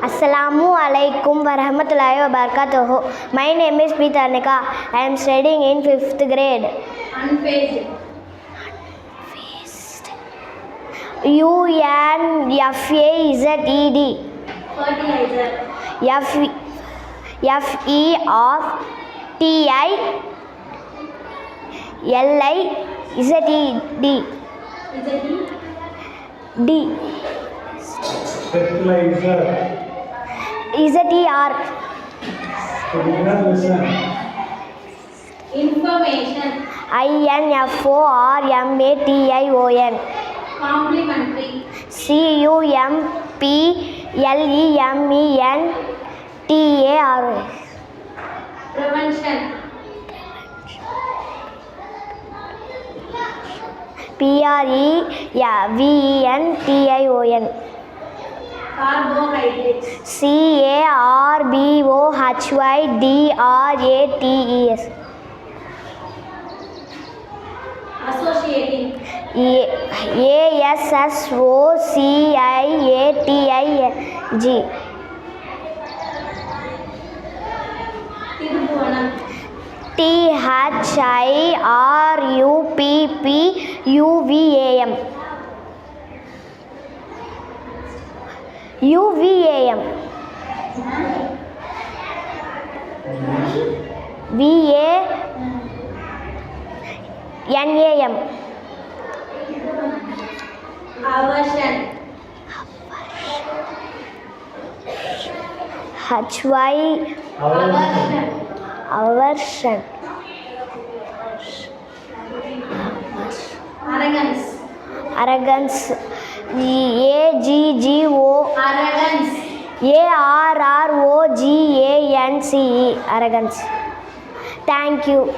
Assalamu alaikum warahmatullahi wabarakatuh. My name is P. Tarnika. I am studying in 5th grade. Unfazed. UNFAZED. Fertilizer. FERTILIZED. Fertilizer. ZER. Information. INFORMATION. Complementary. CUMPLEMENTAR. Prevention. PREVENTION. Carbohydrates. CARBOHYDRATES. Associating. ASSOCIATING. Tirubhuvanam. THIRUPPUVAM. UVAM. VANAM. Aversion. Aversion. Arrogance. Arrogance. AGGO. Arrogance. ARROGANCE. Arrogance. Thank you.